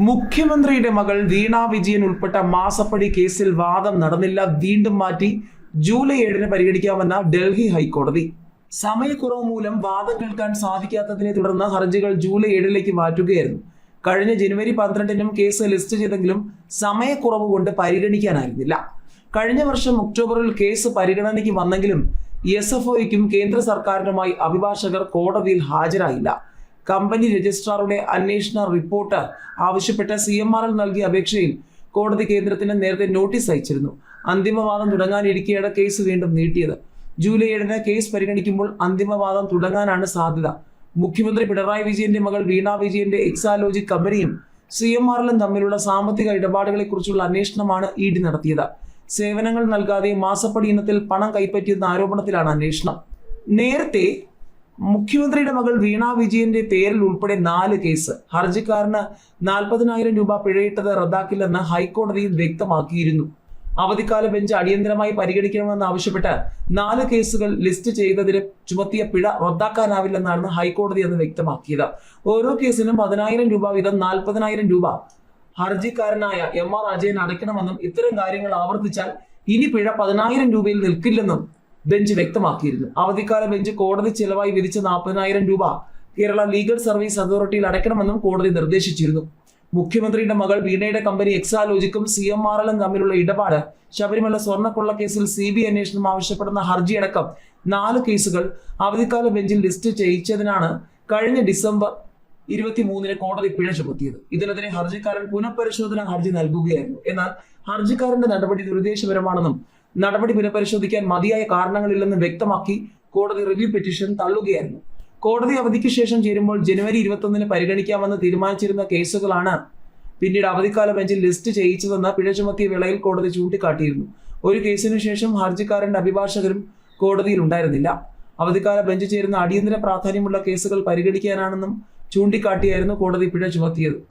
മുഖ്യമന്ത്രിയുടെ മകൾ വീണ വിജയൻ ഉൾപ്പെട്ട മാസപ്പടി കേസിൽ വാദം നടന്നില്ല, വീണ്ടും മാറ്റി ജൂലൈ 7 പരിഗണിക്കാമെന്ന ഡൽഹി ഹൈക്കോടതി. സമയക്കുറവ് മൂലം വാദം കേൾക്കാൻ സാധിക്കാത്തതിനെ തുടർന്ന് ഹർജികൾ ജൂലൈ 7 മാറ്റുകയായിരുന്നു. കഴിഞ്ഞ ജനുവരി 12 കേസ് ലിസ്റ്റ് ചെയ്തെങ്കിലും സമയക്കുറവ് കൊണ്ട് പരിഗണിക്കാനായിരുന്നില്ല. കഴിഞ്ഞ വർഷം ഒക്ടോബറിൽ കേസ് പരിഗണനയ്ക്ക് വന്നെങ്കിലും SFOയ്ക്കും കേന്ദ്ര സർക്കാരിനുമായി അഭിഭാഷകർ കോടതിയിൽ ഹാജരായില്ല. കമ്പനി രജിസ്ട്രാറുടെ അന്വേഷണ റിപ്പോർട്ട് ആവശ്യപ്പെട്ട CMRL നൽകിയ അപേക്ഷയിൽ കോടതി കേന്ദ്രത്തിന് നേരത്തെ നോട്ടീസ് അയച്ചിരുന്നു. അന്തിമവാദം തുടങ്ങാനിരിക്കെയാണ് കേസ് വീണ്ടും നീട്ടിയത്. ജൂലൈ 7 കേസ് പരിഗണിക്കുമ്പോൾ അന്തിമവാദം തുടങ്ങാനാണ് സാധ്യത. മുഖ്യമന്ത്രി പിണറായി വിജയന്റെ മകൾ വീണ വിജയന്റെ എക്സാലോജി കമ്പനിയും CMRLും തമ്മിലുള്ള സാമ്പത്തിക ഇടപാടുകളെ കുറിച്ചുള്ള അന്വേഷണമാണ് ED നടത്തിയത്. സേവനങ്ങൾ നൽകാതെ മാസപ്പടി ഇനത്തിൽ പണം കൈപ്പറ്റിയെന്ന ആരോപണത്തിലാണ് അന്വേഷണം. നേരത്തെ മുഖ്യമന്ത്രിയുടെ മകൾ വീണ വിജയന്റെ പേരിൽ ഉൾപ്പെടെ 4 കേസ്. ഹർജിക്കാരന് 40,000 രൂപ പിഴയിട്ടത് റദ്ദാക്കില്ലെന്ന് ഹൈക്കോടതിയിൽ വ്യക്തമാക്കിയിരുന്നു. അവധിക്കാല ബെഞ്ച് അടിയന്തരമായി പരിഗണിക്കണമെന്ന് ആവശ്യപ്പെട്ട് 4 കേസുകൾ ലിസ്റ്റ് ചെയ്തതിന് ചുമത്തിയ പിഴ റദ്ദാക്കാനാവില്ലെന്നാണ് ഹൈക്കോടതി എന്ന് വ്യക്തമാക്കിയത്. ഓരോ കേസിനും 10,000 രൂപ വീതം 40,000 രൂപ ഹർജിക്കാരനായ MR അജയൻ അടയ്ക്കണമെന്നും ഇത്തരം കാര്യങ്ങൾ ആവർത്തിച്ചാൽ ഇനി പിഴ 10,000 രൂപയിൽ നിൽക്കില്ലെന്നും ബെഞ്ച് വ്യക്തമാക്കിയിരുന്നു. അവധിക്കാല ബെഞ്ച് കോടതി ചെലവായി വിധിച്ച 40,000 രൂപ കേരള ലീഗൽ സർവീസ് അതോറിറ്റിയിൽ അടയ്ക്കണമെന്നും കോടതി നിർദ്ദേശിച്ചിരുന്നു. മുഖ്യമന്ത്രിയുടെ മകൾ വീണയുടെ കമ്പനി എക്സാലോജിക്കും CMRLും തമ്മിലുള്ള ഇടപാട്, ശബരിമല സ്വർണ്ണക്കൊള്ള കേസിൽ CBI അന്വേഷണം ആവശ്യപ്പെടുന്ന ഹർജിയടക്കം 4 കേസുകൾ അവധിക്കാല ബെഞ്ചിൽ ലിസ്റ്റ് ചെയ്യിച്ചതിനാണ് കഴിഞ്ഞ ഡിസംബർ 23 കോടതി പിഴ ചുമത്തിയത്. ഇതിനെതിരെ ഹർജിക്കാരൻ പുനഃപരിശോധന ഹർജി നൽകുകയായിരുന്നു. എന്നാൽ ഹർജിക്കാരന്റെ നടപടി ദുരുദ്ദേശപരമാണെന്നും നടപടി പുനഃപരിശോധിക്കാൻ മതിയായ കാരണങ്ങളില്ലെന്നും വ്യക്തമാക്കി കോടതി റിവ്യൂ പെറ്റീഷൻ തള്ളുകയായിരുന്നു. കോടതി അവധിക്ക് ശേഷം ചേരുമ്പോൾ ജനുവരി 21 പരിഗണിക്കാമെന്ന് തീരുമാനിച്ചിരുന്ന കേസുകളാണ് പിന്നീട് അവധിക്കാല ബെഞ്ചിൽ ലിസ്റ്റ് ചെയ്യിച്ചതെന്ന് പിഴ ചുമത്തിയ വേളയിൽ കോടതി ചൂണ്ടിക്കാട്ടിയിരുന്നു. ഒരു കേസിനു ശേഷം ഹർജിക്കാരന്റെ അഭിഭാഷകരും കോടതിയിൽ ഉണ്ടായിരുന്നില്ല. അവധിക്കാല ബെഞ്ച് ചേരുന്ന അടിയന്തര പ്രാധാന്യമുള്ള കേസുകൾ പരിഗണിക്കാനാണെന്നും ചൂണ്ടിക്കാട്ടിയായിരുന്നു കോടതി പിഴ ചുമത്തിയത്.